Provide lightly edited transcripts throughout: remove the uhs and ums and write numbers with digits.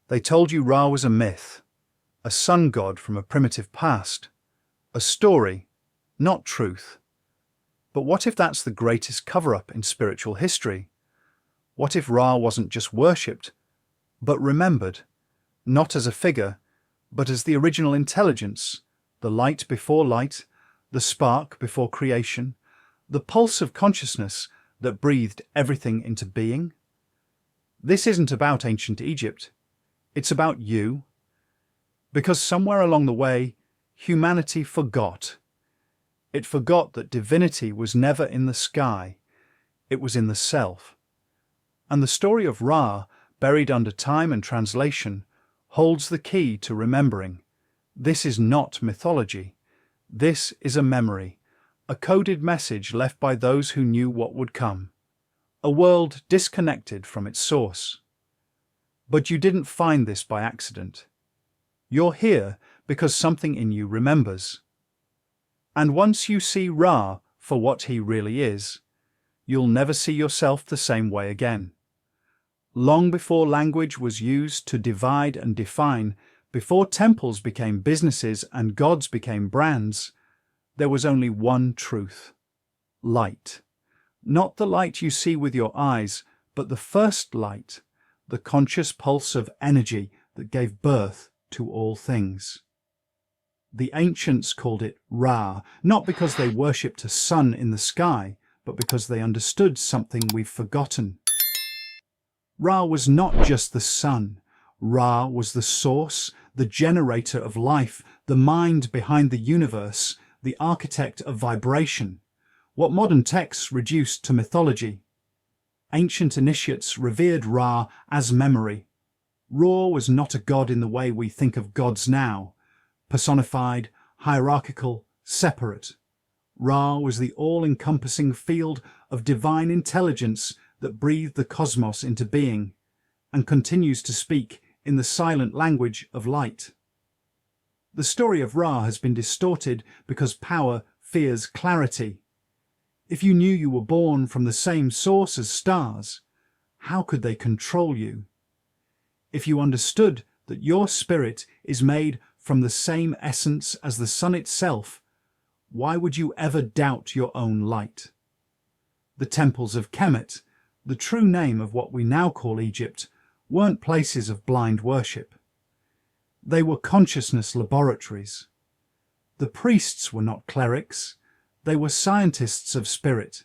They told you Ra was a myth, a sun god from a primitive past, a story, not truth. But what if that's the greatest cover-up in spiritual history? What if Ra wasn't just worshipped, but remembered, not as a figure, but as the original intelligence, the light before light, the spark before creation, the pulse of consciousness that breathed everything into being? This isn't about ancient Egypt. It's about you. Because somewhere along the way, humanity forgot. It forgot that divinity was never in the sky. It was in the self. And the story of Ra, buried under time and translation, holds the key to remembering. This is not mythology. This is a memory, a coded message left by those who knew what would come. A world disconnected from its source. But you didn't find this by accident. You're here because something in you remembers. And once you see Ra for what he really is, you'll never see yourself the same way again. Long before language was used to divide and define, before temples became businesses and gods became brands, there was only one truth: light. Not the light you see with your eyes, but the first light, the conscious pulse of energy that gave birth to all things. The ancients called it Ra, not because they worshipped a sun in the sky, but because they understood something we've forgotten. Ra was not just the sun. Ra was the source, the generator of life, the mind behind the universe, the architect of vibration, what modern texts reduced to mythology. Ancient initiates revered Ra as memory. Ra was not a god in the way we think of gods now, personified, hierarchical, separate. Ra was the all-encompassing field of divine intelligence that breathed the cosmos into being and continues to speak in the silent language of light. The story of Ra has been distorted because power fears clarity. If you knew you were born from the same source as stars, how could they control you? If you understood that your spirit is made from the same essence as the sun itself, why would you ever doubt your own light? The temples of Kemet, the true name of what we now call Egypt, weren't places of blind worship. They were consciousness laboratories. The priests were not clerics. They were scientists of spirit.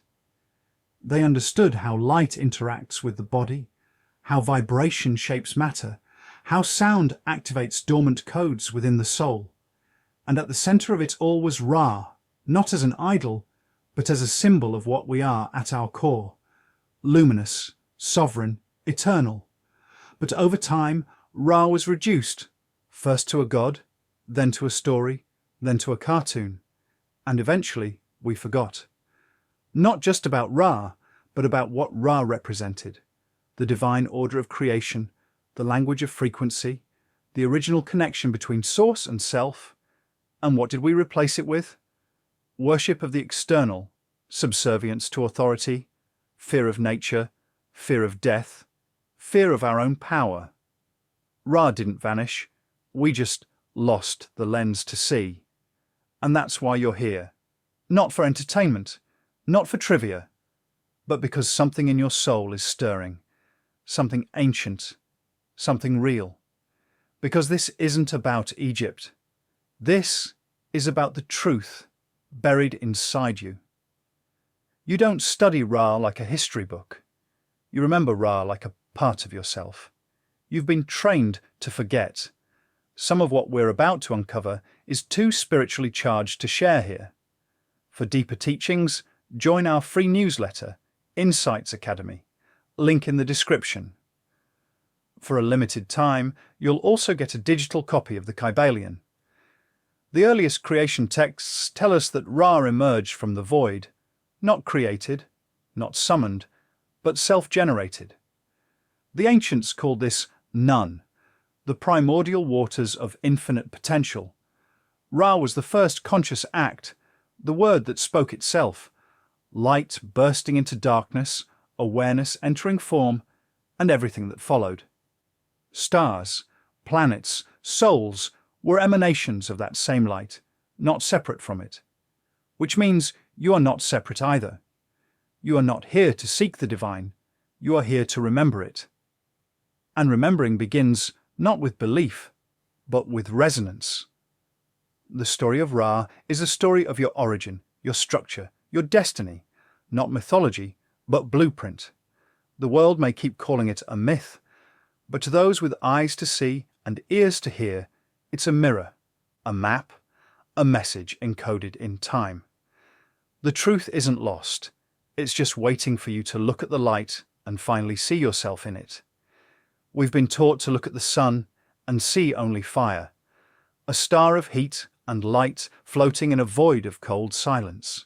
They understood how light interacts with the body, how vibration shapes matter, how sound activates dormant codes within the soul. And at the center of it all was Ra, not as an idol, but as a symbol of what we are at our core: luminous, sovereign, eternal. But over time, Ra was reduced, first to a god, then to a story, then to a cartoon, and eventually we forgot. Not just about Ra, but about what Ra represented: the divine order of creation, the language of frequency, the original connection between source and self. And what did we replace it with? Worship of the external, subservience to authority, fear of nature, fear of death, fear of our own power. Ra didn't vanish. We just lost the lens to see. And that's why you're here. Not for entertainment, not for trivia, but because something in your soul is stirring, something ancient, something real. Because this isn't about Egypt. This is about the truth buried inside you. You don't study Ra like a history book. You remember Ra like a part of yourself. You've been trained to forget. Some of what we're about to uncover is too spiritually charged to share here. For deeper teachings, join our free newsletter, Insights Academy, link in the description. For a limited time, you'll also get a digital copy of the Kybalion. The earliest creation texts tell us that Ra emerged from the void, not created, not summoned, but self-generated. The ancients called this Nun, the primordial waters of infinite potential. Ra was the first conscious act, the word that spoke itself, light bursting into darkness, awareness entering form, and everything that followed. Stars, planets, souls were emanations of that same light, not separate from it. Which means you are not separate either. You are not here to seek the divine, you are here to remember it. And remembering begins not with belief, but with resonance. The story of Ra is a story of your origin, your structure, your destiny, not mythology, but blueprint. The world may keep calling it a myth, but to those with eyes to see and ears to hear, it's a mirror, a map, a message encoded in time. The truth isn't lost, it's just waiting for you to look at the light and finally see yourself in it. We've been taught to look at the sun and see only fire, a star of heat and light floating in a void of cold silence.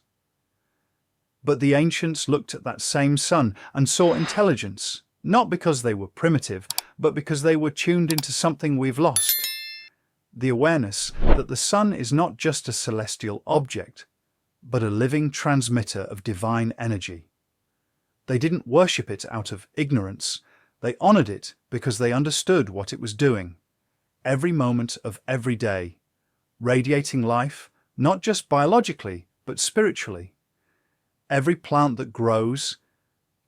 But the ancients looked at that same sun and saw intelligence, not because they were primitive, but because they were tuned into something we've lost. The awareness that the sun is not just a celestial object, but a living transmitter of divine energy. They didn't worship it out of ignorance, they honored it because they understood what it was doing, every moment of every day, radiating life, not just biologically, but spiritually. Every plant that grows,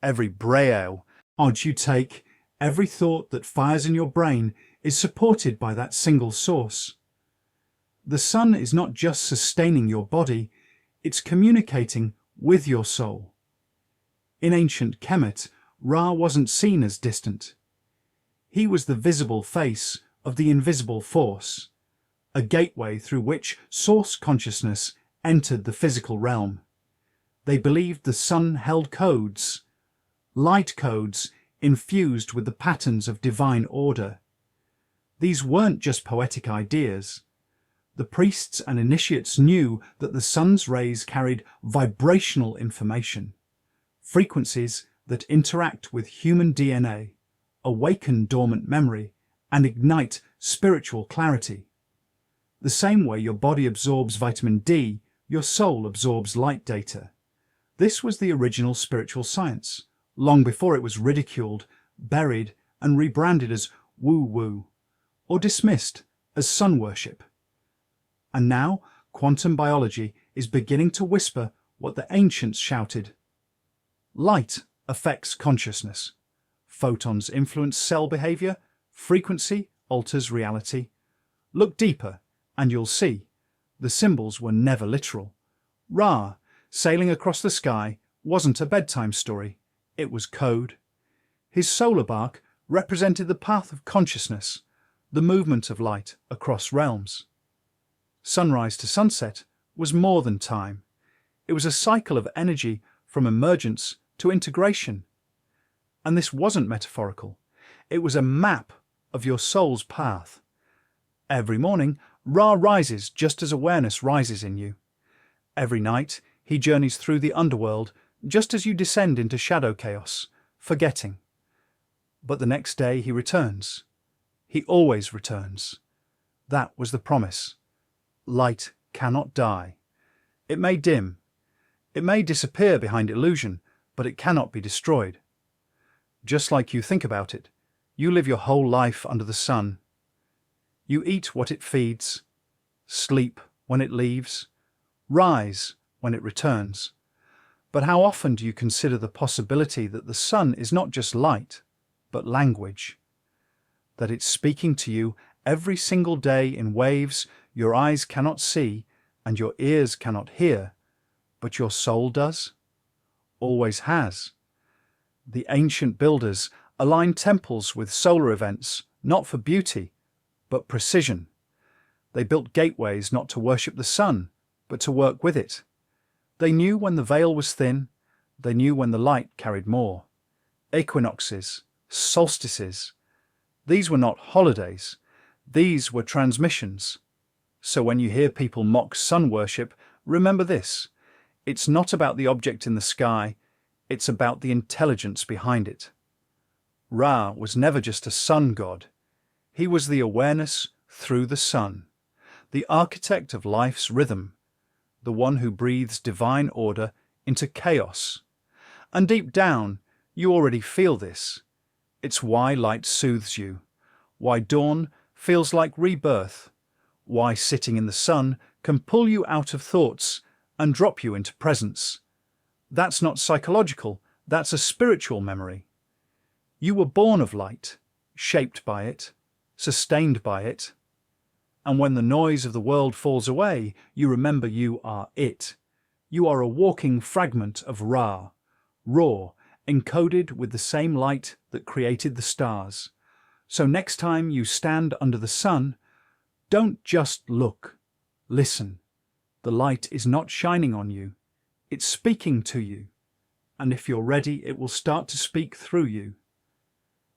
every braille odds you take, every thought that fires in your brain is supported by that single source. The sun is not just sustaining your body, it's communicating with your soul. In ancient Kemet, Ra wasn't seen as distant. He was the visible face of the invisible force, a gateway through which source consciousness entered the physical realm. They believed the sun held codes, light codes infused with the patterns of divine order. These weren't just poetic ideas. The priests and initiates knew that the sun's rays carried vibrational information, frequencies that interact with human DNA, awaken dormant memory, and ignite spiritual clarity. The same way your body absorbs vitamin D, your soul absorbs light data. This was the original spiritual science, long before it was ridiculed, buried, and rebranded as woo-woo, or dismissed as sun worship. And now, quantum biology is beginning to whisper what the ancients shouted. Light affects consciousness. Photons influence cell behavior. Frequency alters reality. Look deeper, and you'll see. The symbols were never literal. Ra, sailing across the sky, wasn't a bedtime story. It was code. His solar bark represented the path of consciousness, the movement of light across realms. Sunrise to sunset was more than time. It was a cycle of energy from emergence to integration. And this wasn't metaphorical. It was a map of your soul's path. Every morning, Ra rises just as awareness rises in you. Every night, he journeys through the underworld just as you descend into shadow chaos, forgetting. But the next day he returns. He always returns. That was the promise. Light cannot die. It may dim. It may disappear behind illusion, but it cannot be destroyed. Just like you think about it, you live your whole life under the sun. You eat what it feeds, sleep when it leaves, rise when it returns. But how often do you consider the possibility that the sun is not just light, but language? That it's speaking to you every single day in waves your eyes cannot see and your ears cannot hear, but your soul does? Always has. The ancient builders aligned temples with solar events, not for beauty, but precision. They built gateways not to worship the sun, but to work with it. They knew when the veil was thin, they knew when the light carried more. Equinoxes, solstices, these were not holidays, these were transmissions. So when you hear people mock sun worship, remember this: it's not about the object in the sky, it's about the intelligence behind it. Ra was never just a sun god. He was the awareness through the sun, the architect of life's rhythm, the one who breathes divine order into chaos. And deep down, you already feel this. It's why light soothes you, why dawn feels like rebirth, why sitting in the sun can pull you out of thoughts and drop you into presence. That's not psychological, that's a spiritual memory. You were born of light, shaped by it, sustained by it. And when the noise of the world falls away, you remember you are it. You are a walking fragment of Ra, raw, encoded with the same light that created the stars. So next time you stand under the sun, don't just look, listen. The light is not shining on you, it's speaking to you. And if you're ready, it will start to speak through you.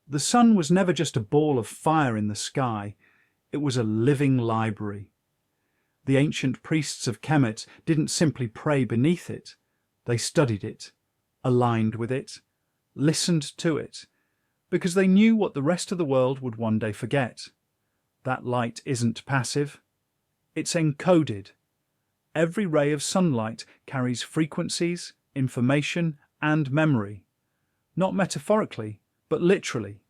The sun was never just a ball of fire in the sky, it was a living library. The ancient priests of Kemet didn't simply pray beneath it, they studied it, aligned with it, listened to it, because they knew what the rest of the world would one day forget. That light isn't passive, it's encoded. Every ray of sunlight carries frequencies, information, and memory. Not metaphorically, but literally.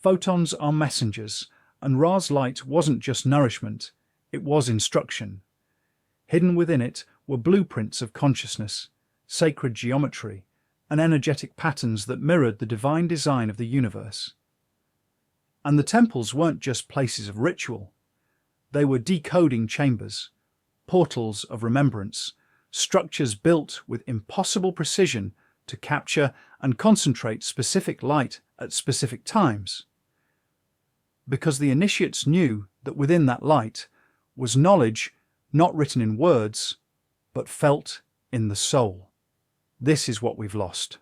Photons are messengers, and Ra's light wasn't just nourishment, it was instruction. Hidden within it were blueprints of consciousness, sacred geometry, and energetic patterns that mirrored the divine design of the universe. And the temples weren't just places of ritual. They were decoding chambers, portals of remembrance, structures built with impossible precision to capture and concentrate specific light at specific times. Because the initiates knew that within that light was knowledge not written in words, but felt in the soul. This is what we've lost.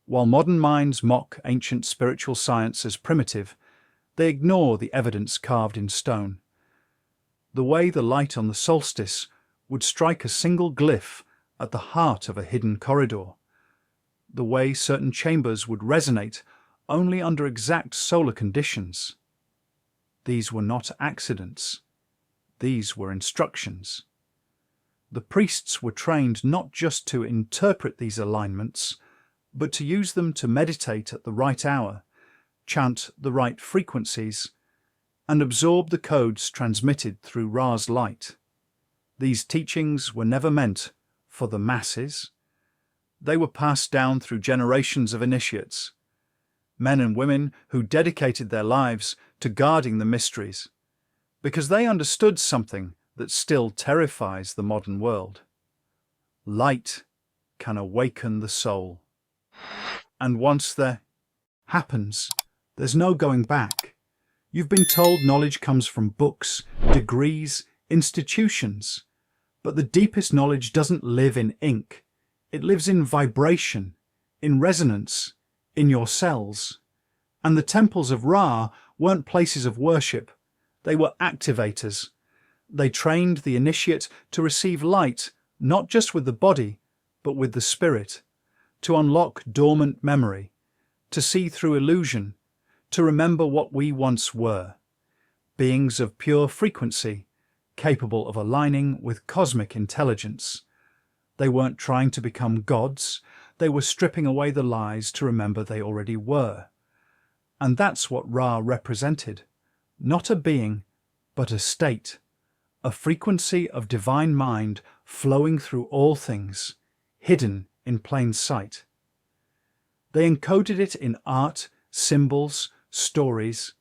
While modern minds mock ancient spiritual science as primitive, they ignore the evidence carved in stone. The way the light on the solstice would strike a single glyph at the heart of a hidden corridor. The way certain chambers would resonate only under exact solar conditions. These were not accidents. These were instructions. The priests were trained not just to interpret these alignments, but to use them to meditate at the right hour, chant the right frequencies, and absorb the codes transmitted through Ra's light. These teachings were never meant for the masses. They were passed down through generations of initiates, men and women who dedicated their lives to guarding the mysteries, because they understood something that still terrifies the modern world. Light can awaken the soul. And once that happens, there's no going back. You've been told knowledge comes from books, degrees, institutions, but the deepest knowledge doesn't live in ink. It lives in vibration, in resonance, in your cells. And the temples of Ra weren't places of worship, they were activators. They trained the initiate to receive light, not just with the body, but with the spirit, to unlock dormant memory, to see through illusion, to remember what we once were, beings of pure frequency, capable of aligning with cosmic intelligence. They weren't trying to become gods, they were stripping away the lies to remember they already were. And that's what Ra represented, not a being, but a state, a frequency of divine mind flowing through all things, hidden in plain sight. They encoded it in art, symbols, stories,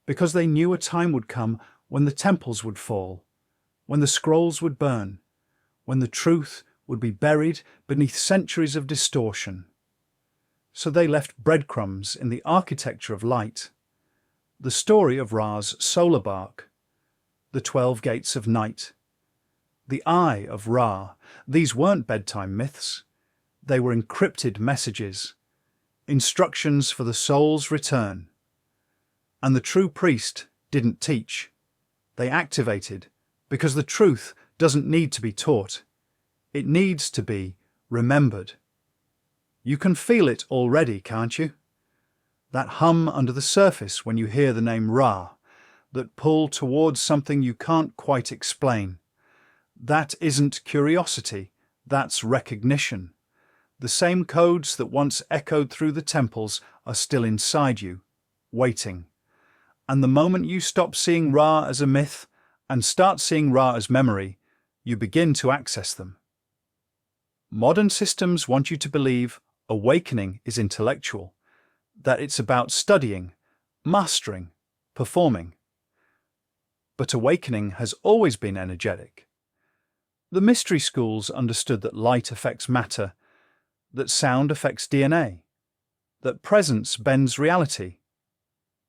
because they knew a time would come when the temples would fall, when the scrolls would burn, when the truth would be buried beneath centuries of distortion. So they left breadcrumbs in the architecture of light, the story of Ra's solar bark, the 12 gates of night, the eye of Ra. These weren't bedtime myths. They were encrypted messages, instructions for the soul's return. And the true priest didn't teach. They activated, because the truth doesn't need to be taught. It needs to be remembered. You can feel it already, can't you? That hum under the surface when you hear the name Ra, that pull towards something you can't quite explain. That isn't curiosity, that's recognition. The same codes that once echoed through the temples are still inside you, waiting. And the moment you stop seeing Ra as a myth and start seeing Ra as memory, you begin to access them. Modern systems want you to believe awakening is intellectual, that it's about studying, mastering, performing. But awakening has always been energetic. The mystery schools understood that light affects matter, that sound affects DNA, that presence bends reality.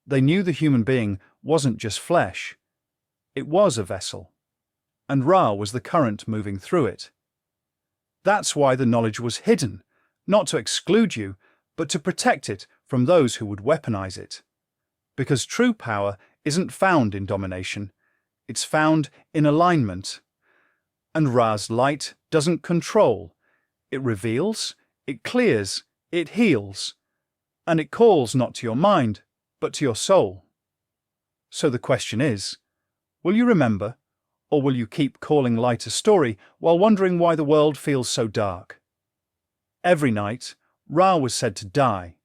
They knew the human being wasn't just flesh, it was a vessel, and Ra was the current moving through it. That's why the knowledge was hidden, not to exclude you, but to protect it from those who would weaponize it. Because true power isn't found in domination, it's found in alignment. And Ra's light doesn't control, it reveals, it clears, it heals, and it calls not to your mind, but to your soul. So the question is, will you remember, or will you keep calling light a story while wondering why the world feels so dark? Every night, Ra was said to die,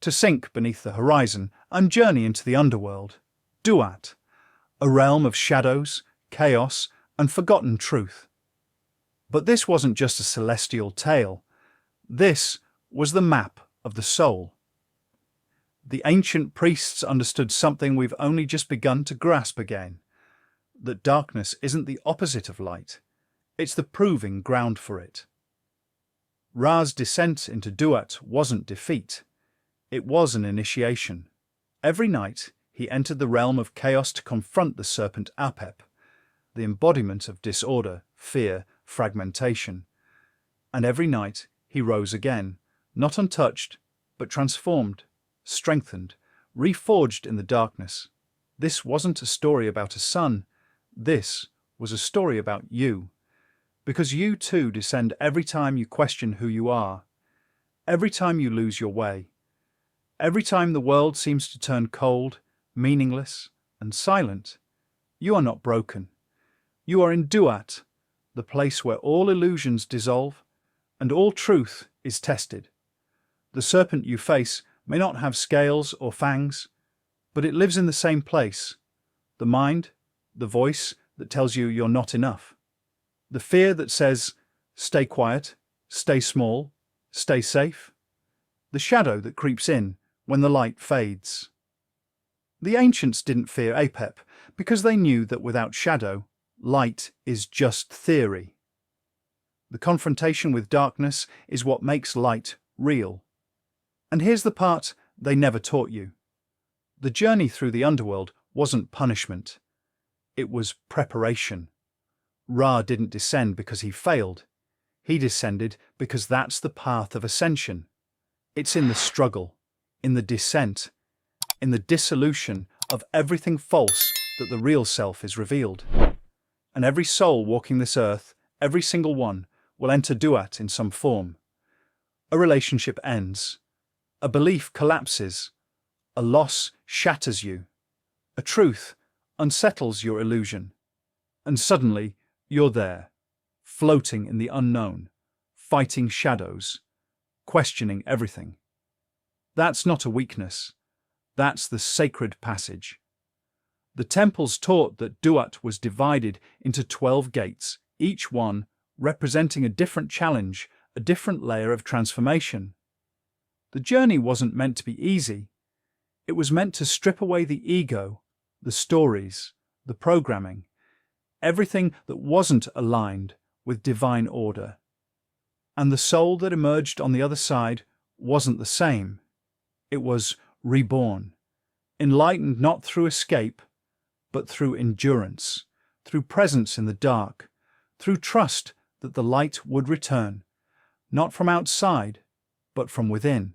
to sink beneath the horizon and journey into the underworld, Duat, a realm of shadows, chaos, and forgotten truth. But this wasn't just a celestial tale. This was the map of the soul. The ancient priests understood something we've only just begun to grasp again, that darkness isn't the opposite of light, it's the proving ground for it. Ra's descent into Duat wasn't defeat, it was an initiation. Every night he entered the realm of chaos to confront the serpent Apep, the embodiment of disorder, fear, fragmentation. And every night he rose again, not untouched, but transformed, strengthened, reforged in the darkness. This wasn't a story about a sun. This was a story about you. Because you too descend every time you question who you are, every time you lose your way, every time the world seems to turn cold, meaningless, and silent. You are not broken. You are in Duat, the place where all illusions dissolve and all truth is tested. The serpent you face may not have scales or fangs, but it lives in the same place. The mind, the voice that tells you you're not enough. The fear that says, stay quiet, stay small, stay safe. The shadow that creeps in when the light fades. The ancients didn't fear Apep because they knew that without shadow, light is just theory. The confrontation with darkness is what makes light real. And here's the part they never taught you. The journey through the underworld wasn't punishment. It was preparation. Ra didn't descend because he failed. He descended because that's the path of ascension. It's in the struggle, in the descent, in the dissolution of everything false that the real self is revealed. And every soul walking this earth, every single one, will enter Duat in some form. A relationship ends. A belief collapses. A loss shatters you. A truth unsettles your illusion. And suddenly, you're there, floating in the unknown, fighting shadows, questioning everything. That's not a weakness. That's the sacred passage. The temples taught that Duat was divided into 12 gates, each one representing a different challenge, a different layer of transformation. The journey wasn't meant to be easy. It was meant to strip away the ego, the stories, the programming, everything that wasn't aligned with divine order. And the soul that emerged on the other side wasn't the same. It was reborn, enlightened not through escape, but through endurance, through presence in the dark, through trust that the light would return, not from outside, but from within.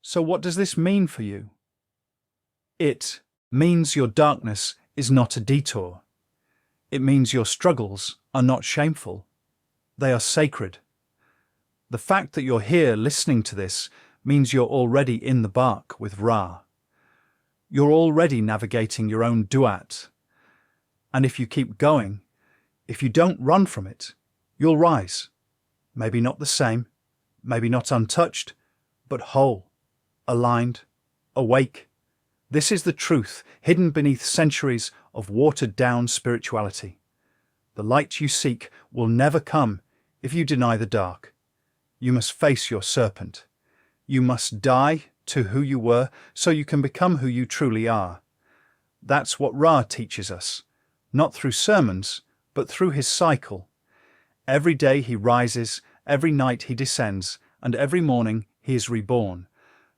So what does this mean for you? It means your darkness is not a detour. It means your struggles are not shameful. They are sacred. The fact that you're here listening to this means you're already in the bark with Ra. You're already navigating your own Duat. And if you keep going, if you don't run from it, you'll rise. Maybe not the same, maybe not untouched, but whole, aligned, awake, This is the truth hidden beneath centuries of watered-down spirituality. The light you seek will never come if you deny the dark. You must face your serpent. You must die to who you were so you can become who you truly are. That's what Ra teaches us, not through sermons, but through his cycle. Every day he rises, every night he descends, and every morning he is reborn,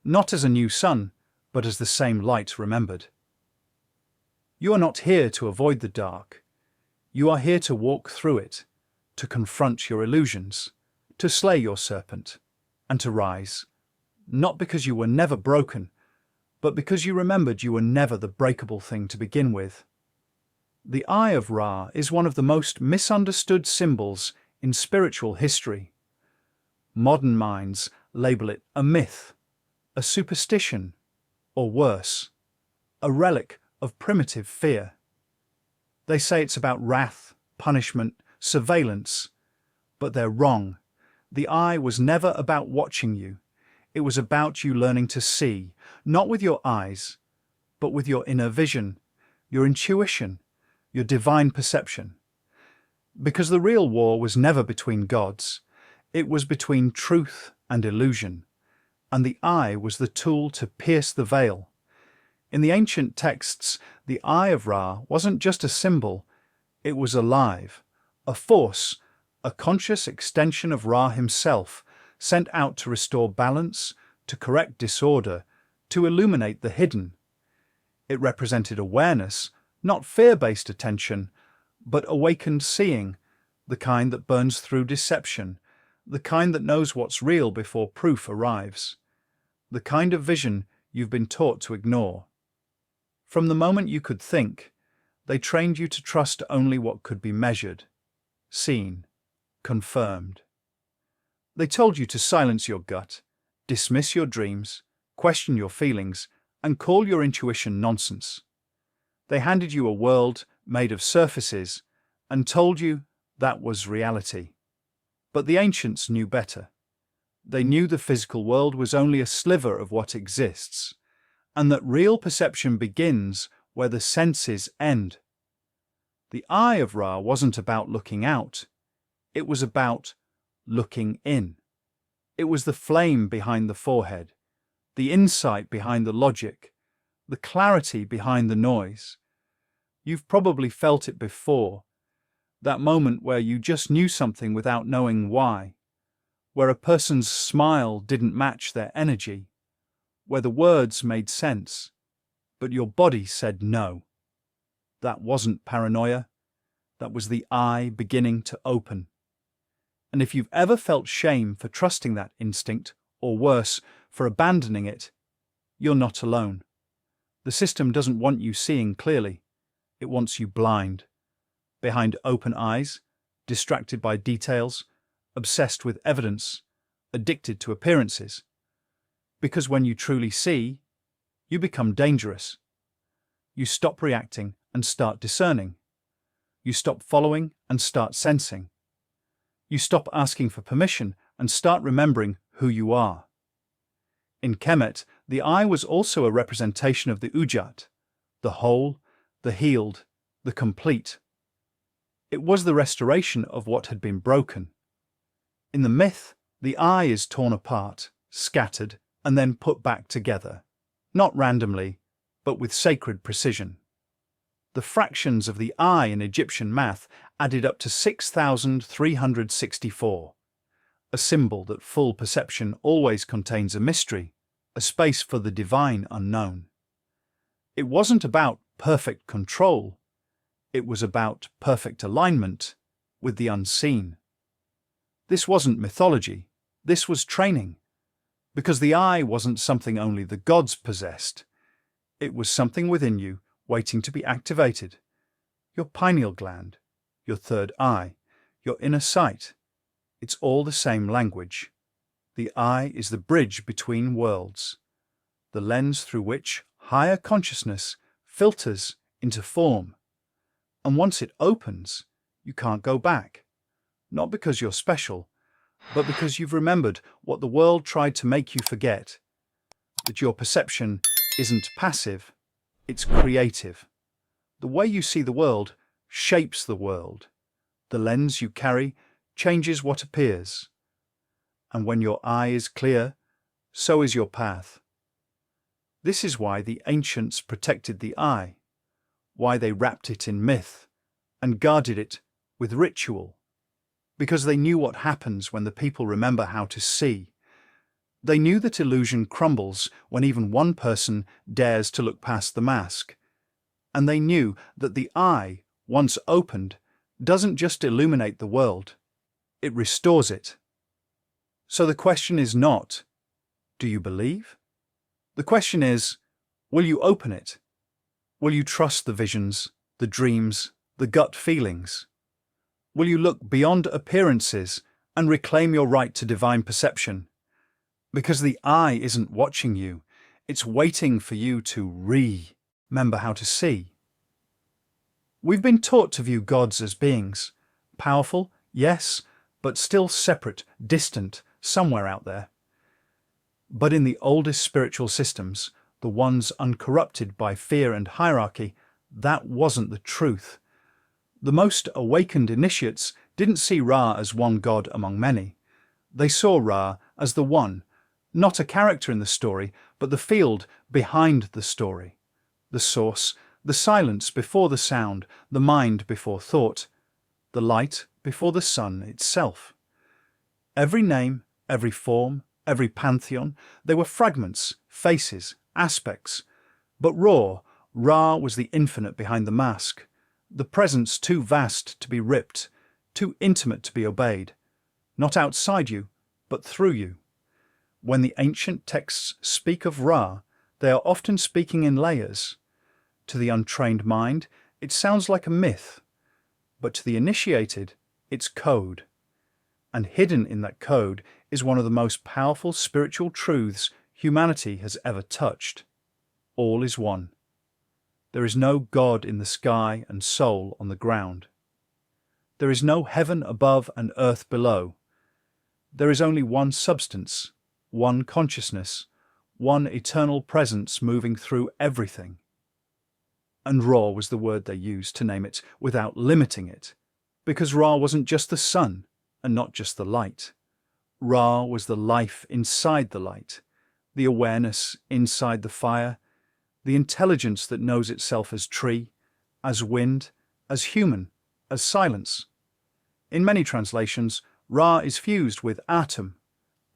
not as a new sun, but as the same light remembered. You are not here to avoid the dark. You are here to walk through it, to confront your illusions, to slay your serpent, and to rise, not because you were never broken, but because you remembered you were never the breakable thing to begin with. The Eye of Ra is one of the most misunderstood symbols in spiritual history. Modern minds label it a myth, a superstition, or worse, a relic of primitive fear. They say it's about wrath, punishment, surveillance, but they're wrong. The eye was never about watching you. It was about you learning to see, not with your eyes, but with your inner vision, your intuition, your divine perception. Because the real war was never between gods. It was between truth and illusion, and the eye was the tool to pierce the veil. In the ancient texts, the Eye of Ra wasn't just a symbol, it was alive, a force, a conscious extension of Ra himself, sent out to restore balance, to correct disorder, to illuminate the hidden. It represented awareness, not fear-based attention, but awakened seeing, the kind that burns through deception, the kind that knows what's real before proof arrives, the kind of vision you've been taught to ignore. From the moment you could think, they trained you to trust only what could be measured, seen, confirmed. They told you to silence your gut, dismiss your dreams, question your feelings, and call your intuition nonsense. They handed you a world made of surfaces and told you that was reality. But the ancients knew better. They knew the physical world was only a sliver of what exists, and that real perception begins where the senses end. The Eye of Ra wasn't about looking out, it was about looking in. It was the flame behind the forehead, the insight behind the logic, the clarity behind the noise. You've probably felt it before, that moment where you just knew something without knowing why, where a person's smile didn't match their energy, where the words made sense, but your body said no. That wasn't paranoia, that was the eye beginning to open. And if you've ever felt shame for trusting that instinct, or worse, for abandoning it, you're not alone. The system doesn't want you seeing clearly, it wants you blind. Behind open eyes, distracted by details, obsessed with evidence, addicted to appearances. Because when you truly see, you become dangerous. You stop reacting and start discerning. You stop following and start sensing. You stop asking for permission and start remembering who you are. In Kemet, the eye was also a representation of the Ujat, the whole, the healed, the complete. It was the restoration of what had been broken. In the myth, the eye is torn apart, scattered, and then put back together, not randomly, but with sacred precision. The fractions of the eye in Egyptian math added up to 6,364, a symbol that full perception always contains a mystery, a space for the divine unknown. It wasn't about perfect control, it was about perfect alignment with the unseen. This wasn't mythology, this was training, because the eye wasn't something only the gods possessed. It was something within you waiting to be activated. Your pineal gland, your third eye, your inner sight. It's all the same language. The eye is the bridge between worlds, the lens through which higher consciousness filters into form. And once it opens, you can't go back. Not because you're special, but because you've remembered what the world tried to make you forget. That your perception isn't passive, It's creative. The way you see the world shapes the world. The lens you carry changes what appears. And when your eye is clear, so is your path. This is why the ancients protected the eye, why they wrapped it in myth and guarded it with ritual, because they knew what happens when the people remember how to see. They knew that illusion crumbles when even one person dares to look past the mask. And they knew that the eye, once opened, doesn't just illuminate the world, it restores it. So the question is not, do you believe? The question is, will you open it? Will you trust the visions, the dreams, the gut feelings? Will you look beyond appearances and reclaim your right to divine perception? Because the eye isn't watching you, it's waiting for you to remember how to see. We've been taught to view gods as beings, powerful, yes, but still separate, distant, somewhere out there. But in the oldest spiritual systems, the ones uncorrupted by fear and hierarchy, that wasn't the truth. The most awakened initiates didn't see Ra as one god among many. They saw Ra as the one, not a character in the story, but the field behind the story. The source, the silence before the sound, the mind before thought, the light before the sun itself. Every name, every form, every pantheon, they were fragments, faces, aspects. But Ra was the infinite behind the mask, the presence too vast to be ripped, too intimate to be obeyed, not outside you, but through you. When the ancient texts speak of Ra, they are often speaking in layers. To the untrained mind, it sounds like a myth, but to the initiated, it's code. And hidden in that code is one of the most powerful spiritual truths humanity has ever touched. All is one. There is no God in the sky and soul on the ground. There is no heaven above and earth below. There is only one substance, one consciousness, one eternal presence moving through everything. And Ra was the word they used to name it without limiting it, because Ra wasn't just the sun and not just the light. Ra was the life inside the light, the awareness inside the fire, the intelligence that knows itself as tree, as wind, as human, as silence. In many translations, Ra is fused with Atum,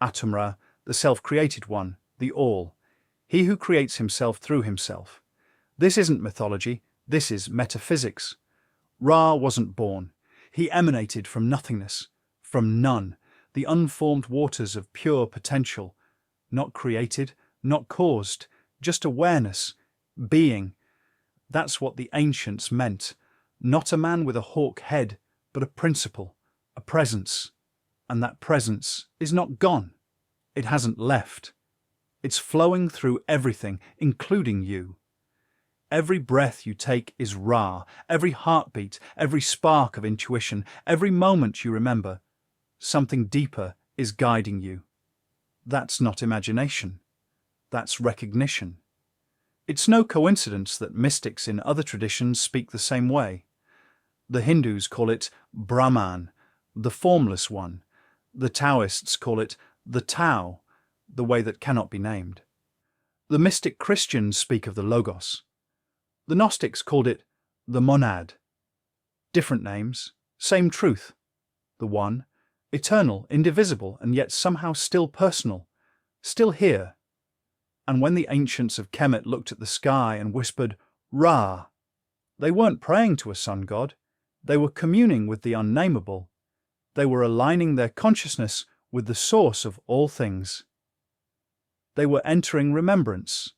Atum-Ra, the self-created one, the all, he who creates himself through himself. This isn't mythology, this is metaphysics. Ra wasn't born. He emanated from nothingness, from none, the unformed waters of pure potential, not created, not caused, just awareness, being. That's what the ancients meant. Not a man with a hawk head, but a principle, a presence. And that presence is not gone. It hasn't left. It's flowing through everything, including you. Every breath you take is Ra, every heartbeat, every spark of intuition, every moment you remember. Something deeper is guiding you. That's not imagination. That's recognition. It's no coincidence that mystics in other traditions speak the same way. The Hindus call it Brahman, the formless one. The Taoists call it the Tao, the way that cannot be named. The mystic Christians speak of the Logos. The Gnostics called it the monad. Different names, same truth. The one, eternal, indivisible, and yet somehow still personal, still here. And when the ancients of Kemet looked at the sky and whispered, Ra, they weren't praying to a sun god. They were communing with the unnameable. They were aligning their consciousness with the source of all things. They were entering remembrance.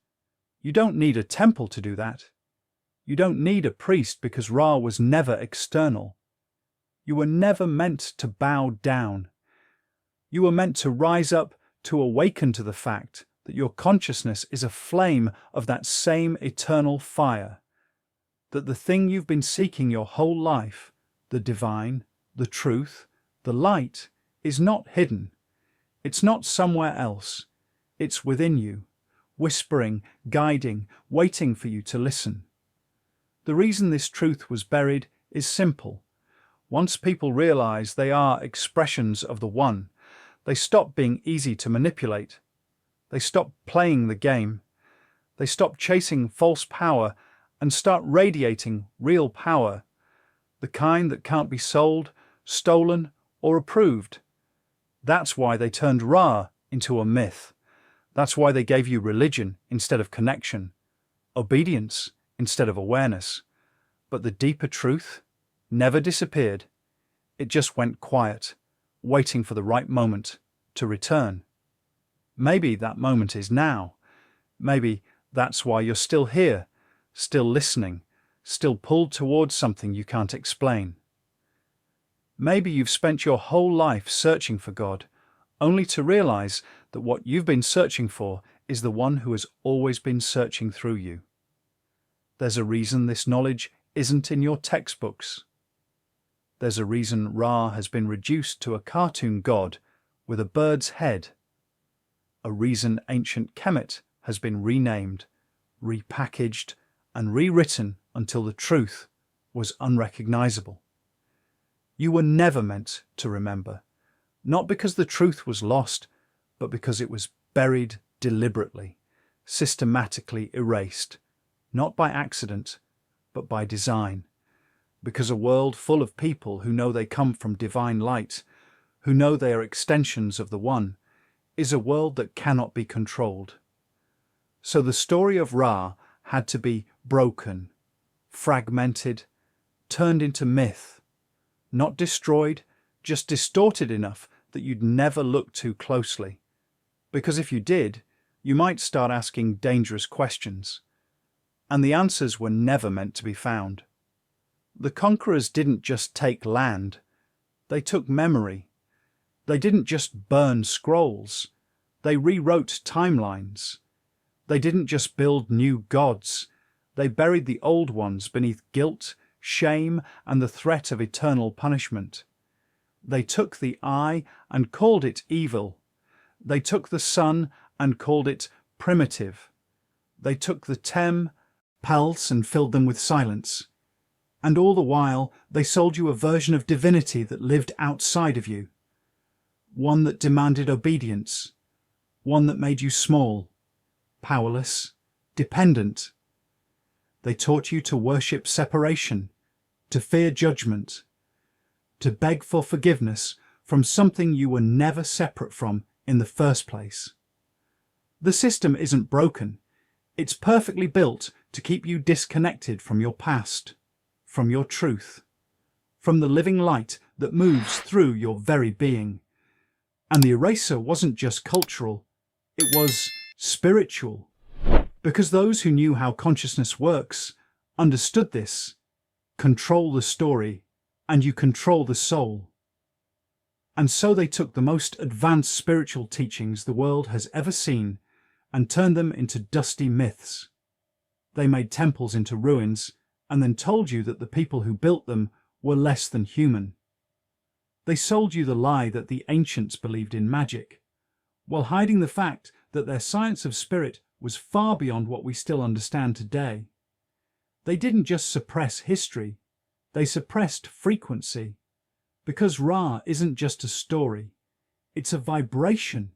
You don't need a temple to do that. You don't need a priest because Ra was never external. You were never meant to bow down. You were meant to rise up, to awaken to the fact that your consciousness is a flame of that same eternal fire, that the thing you've been seeking your whole life, the divine, the truth, the light, is not hidden. It's not somewhere else. It's within you, whispering, guiding, waiting for you to listen. The reason this truth was buried is simple. Once people realize they are expressions of the One, they stop being easy to manipulate. They stop playing the game. They stop chasing false power and start radiating real power, the kind that can't be sold, stolen, or approved. That's why they turned Ra into a myth. That's why they gave you religion instead of connection, obedience instead of awareness. But the deeper truth never disappeared. It just went quiet, waiting for the right moment to return. Maybe that moment is now. Maybe that's why you're still here, still listening, still pulled towards something you can't explain. Maybe you've spent your whole life searching for God, only to realize that what you've been searching for is the one who has always been searching through you. There's a reason this knowledge isn't in your textbooks. There's a reason Ra has been reduced to a cartoon god with a bird's head. A reason ancient Kemet has been renamed, repackaged, and rewritten until the truth was unrecognizable. You were never meant to remember, not because the truth was lost, but because it was buried deliberately, systematically erased, not by accident, but by design. Because a world full of people who know they come from divine light, who know they are extensions of the One, is a world that cannot be controlled. So the story of Ra had to be broken, fragmented, turned into myth, not destroyed, just distorted enough that you'd never look too closely. Because if you did, you might start asking dangerous questions. And the answers were never meant to be found. The conquerors didn't just take land, they took memory. They didn't just burn scrolls, they rewrote timelines. They didn't just build new gods, they buried the old ones beneath guilt, shame, and the threat of eternal punishment. They took the eye and called it evil. They took the sun and called it primitive. They took the Tem, Pals, and filled them with silence. And all the while, they sold you a version of divinity that lived outside of you. One that demanded obedience. One that made you small, powerless, dependent. They taught you to worship separation, to fear judgment, to beg for forgiveness from something you were never separate from in the first place. The system isn't broken. It's perfectly built to keep you disconnected from your past, from your truth, from the living light that moves through your very being. And the eraser wasn't just cultural, it was spiritual. Because those who knew how consciousness works understood this. Control the story, and you control the soul. And so they took the most advanced spiritual teachings the world has ever seen and turned them into dusty myths. They made temples into ruins and then told you that the people who built them were less than human. They sold you the lie that the ancients believed in magic, while hiding the fact that their science of spirit was far beyond what we still understand today. They didn't just suppress history, they suppressed frequency. Because Ra isn't just a story, it's a vibration,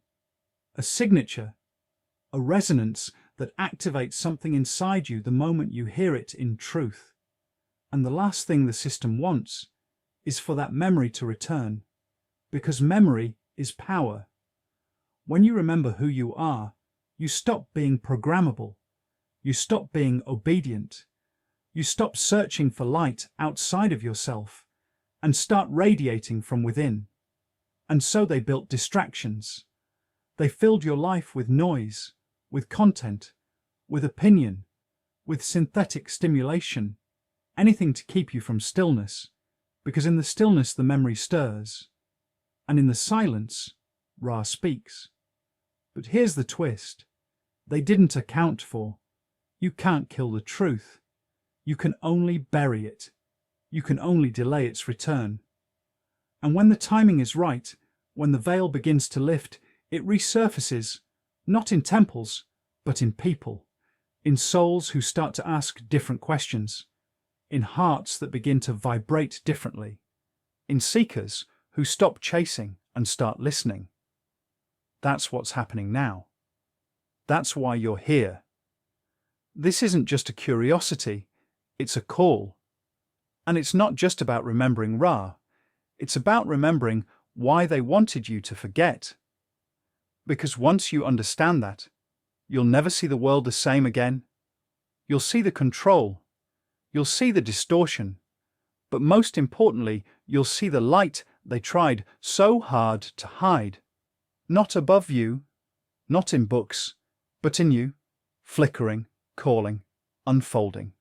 a signature, a resonance that activates something inside you the moment you hear it in truth. And the last thing the system wants is for that memory to return, because memory is power. When you remember who you are, you stop being programmable, you stop being obedient, you stop searching for light outside of yourself and start radiating from within. And so they built distractions. They filled your life with noise, with content, with opinion, with synthetic stimulation, anything to keep you from stillness, because in the stillness the memory stirs, and in the silence Ra speaks. But here's the twist. They didn't account for. You can't kill the truth. You can only bury it. You can only delay its return. And when the timing is right, when the veil begins to lift, it resurfaces, not in temples, but in people, in souls who start to ask different questions, in hearts that begin to vibrate differently, in seekers who stop chasing and start listening. That's what's happening now. That's why you're here. This isn't just a curiosity, it's a call. And it's not just about remembering Ra, it's about remembering why they wanted you to forget. Because once you understand that, you'll never see the world the same again. You'll see the control, you'll see the distortion, but most importantly, you'll see the light they tried so hard to hide. Not above you, not in books, but in you, flickering, calling, unfolding.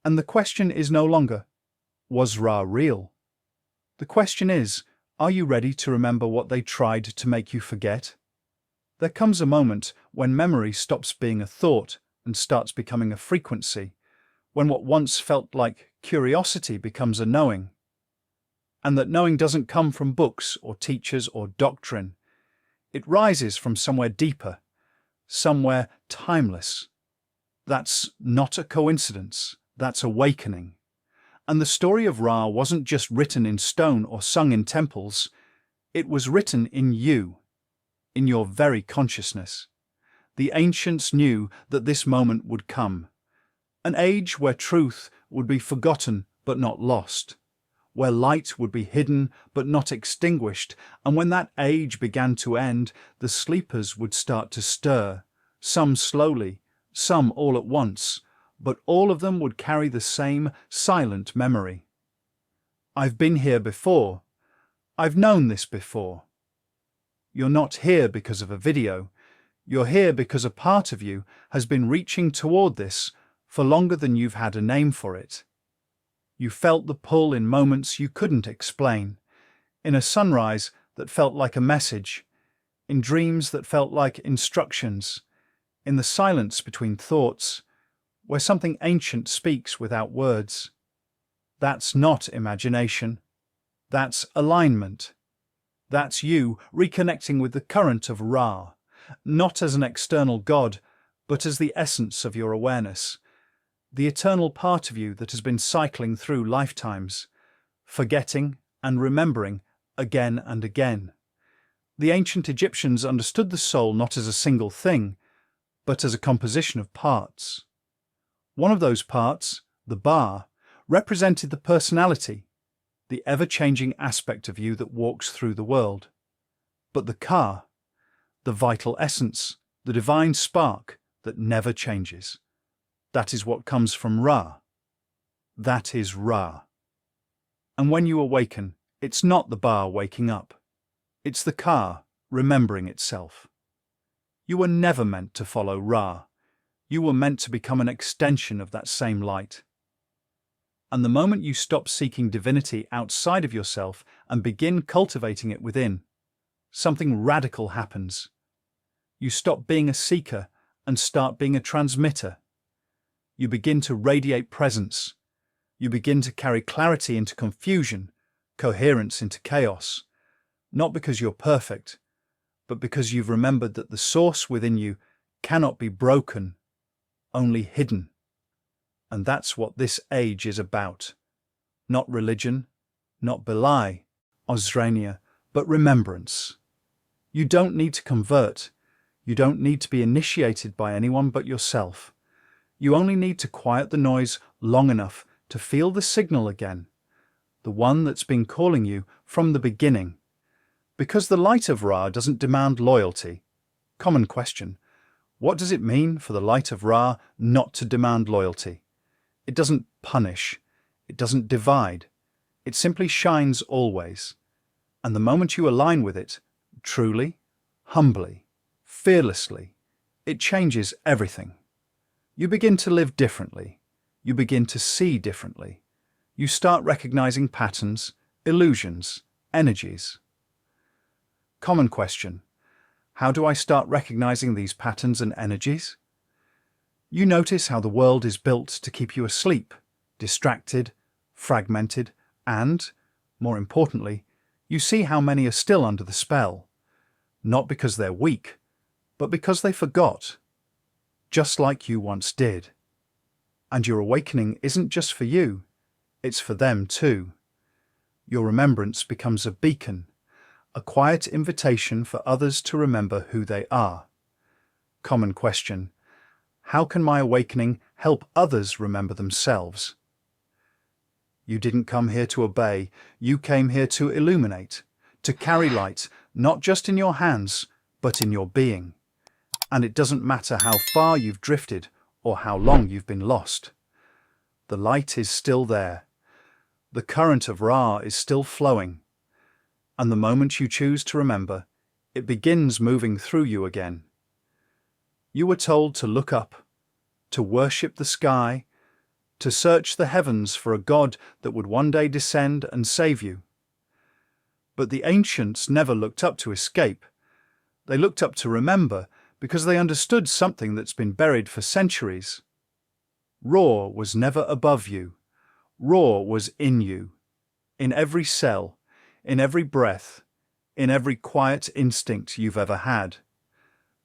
And the question is no longer, was Ra real? The question is, are you ready to remember what they tried to make you forget? There comes a moment when memory stops being a thought and starts becoming a frequency, when what once felt like curiosity becomes a knowing. And that knowing doesn't come from books or teachers or doctrine. It rises from somewhere deeper, somewhere timeless. That's not a coincidence, that's awakening. And the story of Ra wasn't just written in stone or sung in temples, it was written in you, in your very consciousness. The ancients knew that this moment would come, an age where truth would be forgotten but not lost, where light would be hidden but not extinguished, and when that age began to end, the sleepers would start to stir, some slowly, some all at once, but all of them would carry the same silent memory. I've been here before. I've known this before. You're not here because of a video. You're here because a part of you has been reaching toward this for longer than you've had a name for it. You felt the pull in moments you couldn't explain, in a sunrise that felt like a message, in dreams that felt like instructions, in the silence between thoughts, where something ancient speaks without words. That's not imagination. That's alignment. That's you reconnecting with the current of Ra, not as an external god, but as the essence of your awareness, the eternal part of you that has been cycling through lifetimes, forgetting and remembering again and again. The ancient Egyptians understood the soul not as a single thing, but as a composition of parts. One of those parts, the Ba, represented the personality, the ever-changing aspect of you that walks through the world. But the Ka, the vital essence, the divine spark that never changes. That is what comes from Ra. That is Ra. And when you awaken, it's not the Ba waking up. It's the Ka remembering itself. You were never meant to follow Ra. You were meant to become an extension of that same light. And the moment you stop seeking divinity outside of yourself and begin cultivating it within, something radical happens. You stop being a seeker and start being a transmitter. You begin to radiate presence. You begin to carry clarity into confusion, coherence into chaos, not because you're perfect, but because you've remembered that the source within you cannot be broken, only hidden. And that's what this age is about. Not religion, not Belai, Osrania, but remembrance. You don't need to convert. You don't need to be initiated by anyone but yourself. You only need to quiet the noise long enough to feel the signal again, the one that's been calling you from the beginning. Because the light of Ra doesn't demand loyalty. Common question. What does it mean for the light of Ra not to demand loyalty? It doesn't punish. It doesn't divide. It simply shines always. And the moment you align with it, truly, humbly, fearlessly, it changes everything. You begin to live differently. You begin to see differently. You start recognizing patterns, illusions, energies. Common question. How do I start recognizing these patterns and energies? You notice how the world is built to keep you asleep, distracted, fragmented, and, more importantly, you see how many are still under the spell, not because they're weak, but because they forgot. just like you once did. And your awakening isn't just for you, it's for them too. Your remembrance becomes a beacon, a quiet invitation for others to remember who they are. Common question: how can my awakening help others remember themselves? You didn't come here to obey, you came here to illuminate, to carry light, not just in your hands, but in your being. And it doesn't matter how far you've drifted or how long you've been lost. The light is still there. The current of Ra is still flowing. And the moment you choose to remember, it begins moving through you again. You were told to look up, to worship the sky, to search the heavens for a God that would one day descend and save you. But the ancients never looked up to escape. They looked up to remember because they understood something that's been buried for centuries. Ra was never above you. Ra was in you, in every cell, in every breath, in every quiet instinct you've ever had.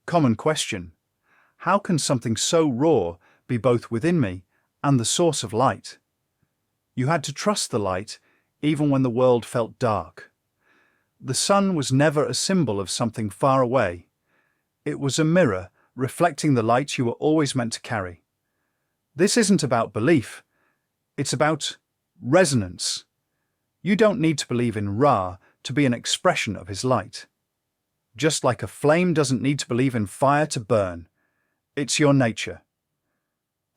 Common question: how can something so raw be both within me and the source of light? You had to trust the light even when the world felt dark. The sun was never a symbol of something far away. It was a mirror reflecting the light you were always meant to carry. This isn't about belief. It's about resonance. You don't need to believe in Ra to be an expression of his light. Just like a flame doesn't need to believe in fire to burn. It's your nature.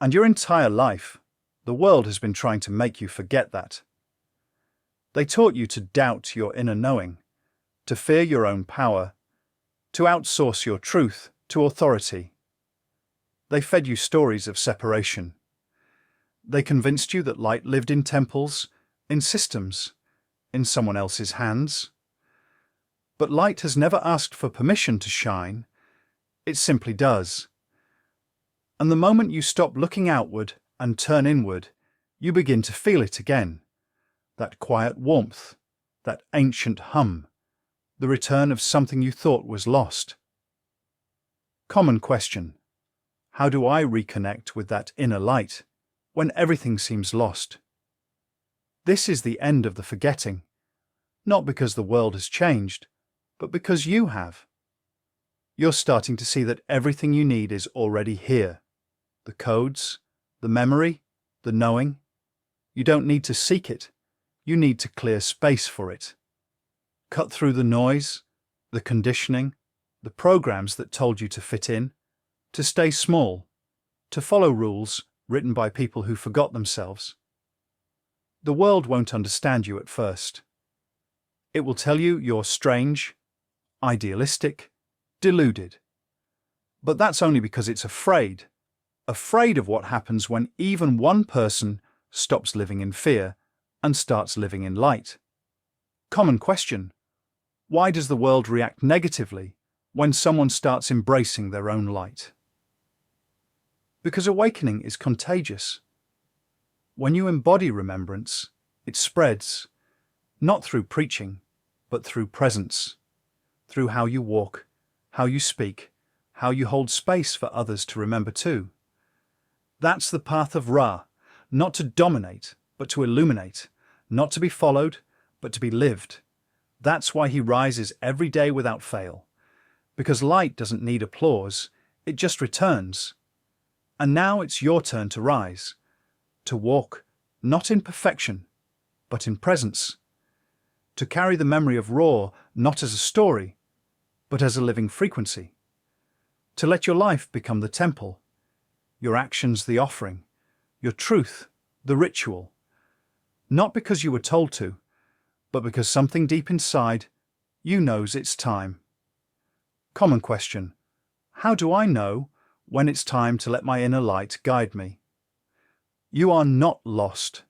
And your entire life, the world has been trying to make you forget that. They taught you to doubt your inner knowing, to fear your own power, to outsource your truth to authority. They fed you stories of separation. They convinced you that light lived in temples, in systems, in someone else's hands. But light has never asked for permission to shine. It simply does. And the moment you stop looking outward and turn inward, you begin to feel it again. That quiet warmth, that ancient hum, the return of something you thought was lost. Common question: how do I reconnect with that inner light when everything seems lost? This is the end of the forgetting, not because the world has changed, but because you have. You're starting to see that everything you need is already here. The codes, the memory, the knowing. You don't need to seek it. You need to clear space for it. Cut through the noise, the conditioning, the programs that told you to fit in, to stay small, to follow rules written by people who forgot themselves. The world won't understand you at first. It will tell you you're strange, idealistic, deluded. But that's only because it's afraid of what happens when even one person stops living in fear and starts living in light. Common question: why does the world react negatively when someone starts embracing their own light? Because awakening is contagious. When you embody remembrance, it spreads, not through preaching, but through presence, through how you walk, how you speak, how you hold space for others to remember too. That's the path of Ra, not to dominate, but to illuminate, not to be followed, but to be lived. That's why he rises every day without fail, because light doesn't need applause, it just returns. And now it's your turn to rise, to walk not in perfection, but in presence, to carry the memory of Ra not as a story, but as a living frequency, to let your life become the temple, your actions the offering, your truth the ritual, not because you were told to, but because something deep inside you knows it's time. Common question: how do I know when it's time to let my inner light guide me? You are not lost.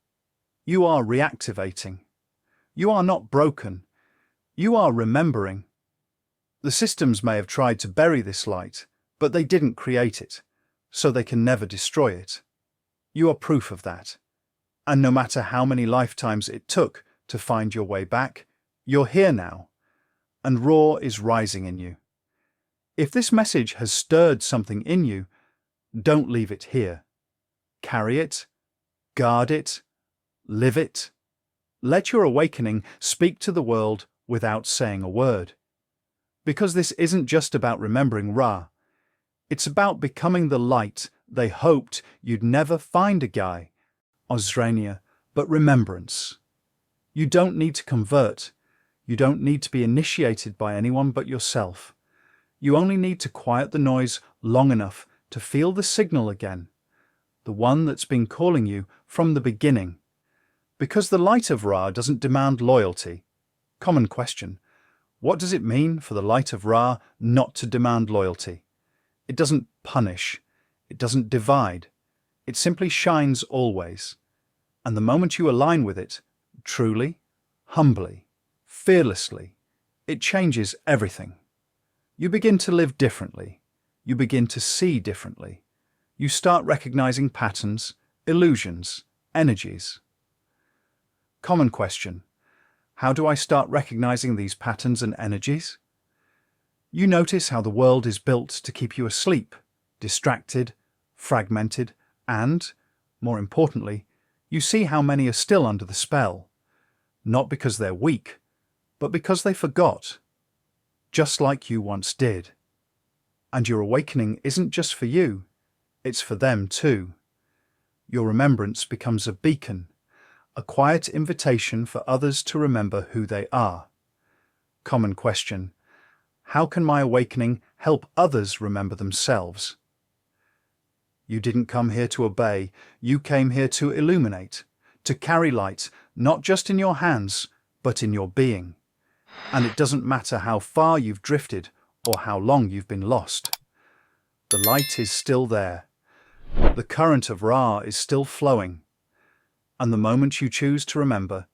You are reactivating. You are not broken. You are remembering. The systems may have tried to bury this light, but they didn't create it, so they can never destroy it. You are proof of that. And no matter how many lifetimes it took to find your way back, you're here now, and Ra is rising in you. If this message has stirred something in you, Don't leave it here. Carry it, guard it, live it. Let your awakening speak to the world without saying a word. Because this isn't just about remembering Ra. It's about becoming the light they hoped you'd never find, a guy, Osrania, but remembrance. You don't need to convert. You don't need to be initiated by anyone but yourself. You only need to quiet the noise long enough to feel the signal again, the one that's been calling you from the beginning. Because the light of Ra doesn't demand loyalty. Common question. What does it mean for the light of Ra not to demand loyalty? It doesn't punish. It doesn't divide. It simply shines always. And the moment you align with it, truly, humbly, fearlessly, it changes everything. You begin to live differently. You begin to see differently. You start recognizing patterns, illusions, energies. Common question. How do I start recognizing these patterns and energies? You notice how the world is built to keep you asleep, distracted, fragmented, and, more importantly, you see how many are still under the spell, not because they're weak, but because they forgot, just like you once did. And your awakening isn't just for you, it's for them too. Your remembrance becomes a beacon, a quiet invitation for others to remember who they are. Common question. How can my awakening help others remember themselves? You didn't come here to obey, you came here to illuminate, to carry light, not just in your hands, but in your being. And it doesn't matter how far you've drifted or how long you've been lost. The light is still there. The current of Ra is still flowing. And the moment you choose to remember,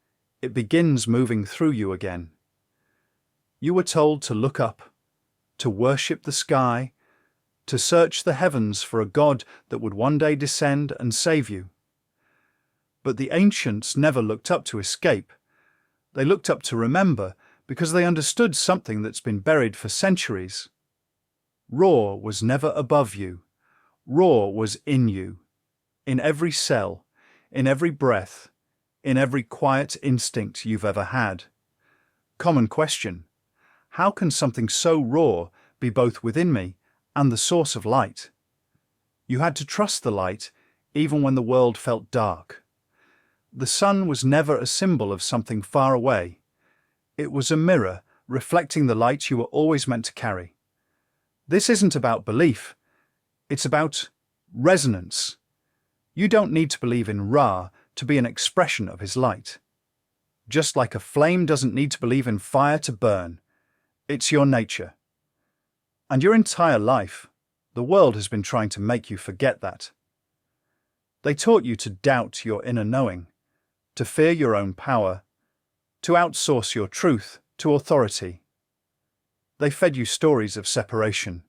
it begins moving through you again. You were told to look up, to worship the sky, to search the heavens for a God that would one day descend and save you. But the ancients never looked up to escape. They looked up to remember because they understood something that's been buried for centuries. Ra was never above you. Ra was in you, in every cell, in every breath, in every quiet instinct you've ever had. Common question. How can something so raw be both within me and the source of light? You had to trust the light even when the world felt dark. The sun was never a symbol of something far away. It was a mirror reflecting the light you were always meant to carry. This isn't about belief. It's about resonance. You don't need to believe in Ra to be an expression of his light. Just like a flame doesn't need to believe in fire to burn. It's your nature. And your entire life, the world has been trying to make you forget that. They taught you to doubt your inner knowing, to fear your own power, to outsource your truth to authority. They fed you stories of separation.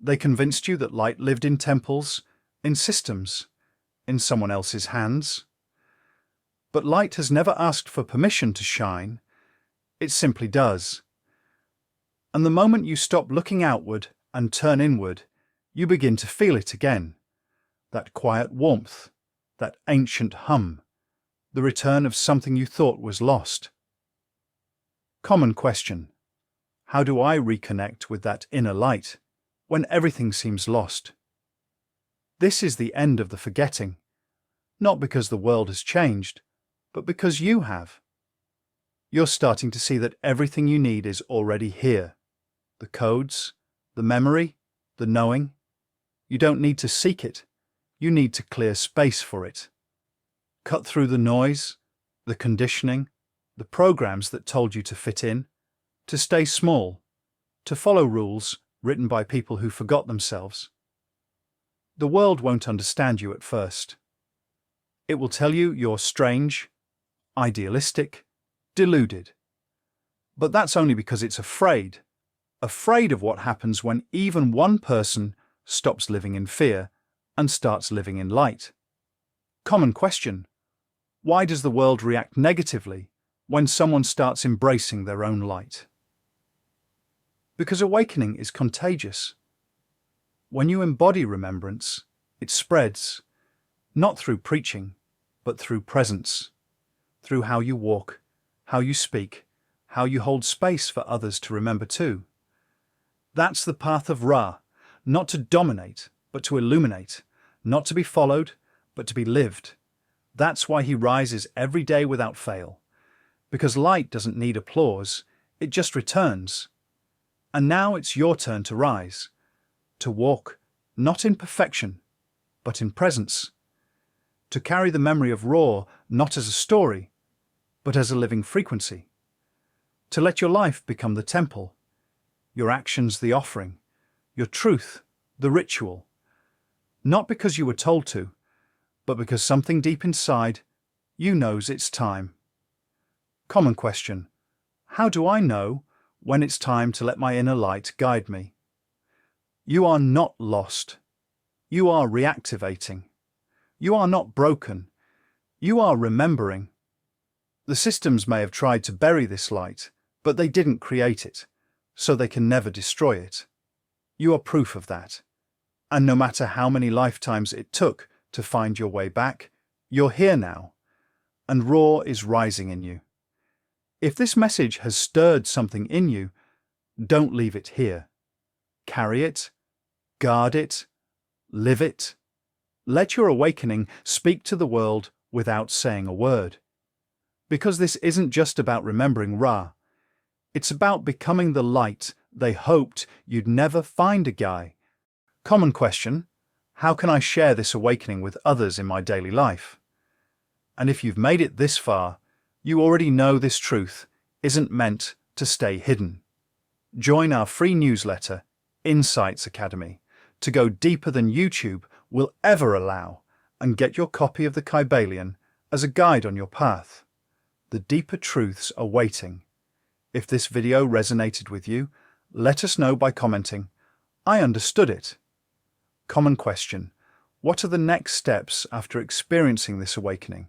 They convinced you that light lived in temples, in systems, in someone else's hands. But light has never asked for permission to shine. It simply does. And the moment you stop looking outward and turn inward, you begin to feel it again. That quiet warmth, that ancient hum, the return of something you thought was lost. Common question. How do I reconnect with that inner light when everything seems lost? This is the end of the forgetting, not because the world has changed, but because you have. You're starting to see that everything you need is already here. The codes, the memory, the knowing. You don't need to seek it. You need to clear space for it. Cut through the noise, the conditioning, the programs that told you to fit in, to stay small, to follow rules written by people who forgot themselves. The world won't understand you at first. It will tell you you're strange, idealistic, deluded. But that's only because it's afraid of what happens when even one person stops living in fear and starts living in light. Common question. Why does the world react negatively when someone starts embracing their own light? Because awakening is contagious. When you embody remembrance, it spreads, not through preaching, but through presence, through how you walk, how you speak, how you hold space for others to remember too. That's the path of Ra, not to dominate, but to illuminate, not to be followed, but to be lived. That's why he rises every day without fail, because light doesn't need applause, it just returns. And now it's your turn to rise, to walk, not in perfection, but in presence, to carry the memory of Ra not as a story, but as a living frequency, to let your life become the temple, your actions the offering, your truth the ritual, not because you were told to, but because something deep inside you knows it's time. Common question: how do I know when it's time to let my inner light guide me? You are not lost. You are reactivating. You are not broken. You are remembering. The systems may have tried to bury this light, but they didn't create it, so they can never destroy it. You are proof of that. And no matter how many lifetimes it took to find your way back, you're here now, and Ra is rising in you. If this message has stirred something in you, don't leave it here. Carry it, guard it, live it. Let your awakening speak to the world without saying a word. Because this isn't just about remembering Ra. It's about becoming the light they hoped you'd never find a guy. Common question: how can I share this awakening with others in my daily life? And if you've made it this far, you already know this truth isn't meant to stay hidden. Join our free newsletter, Insights Academy, to go deeper than YouTube will ever allow, and get your copy of the Kybalion as a guide on your path. The deeper truths are waiting. If this video resonated with you, let us know by commenting, "I understood it." Common question: what are the next steps after experiencing this awakening?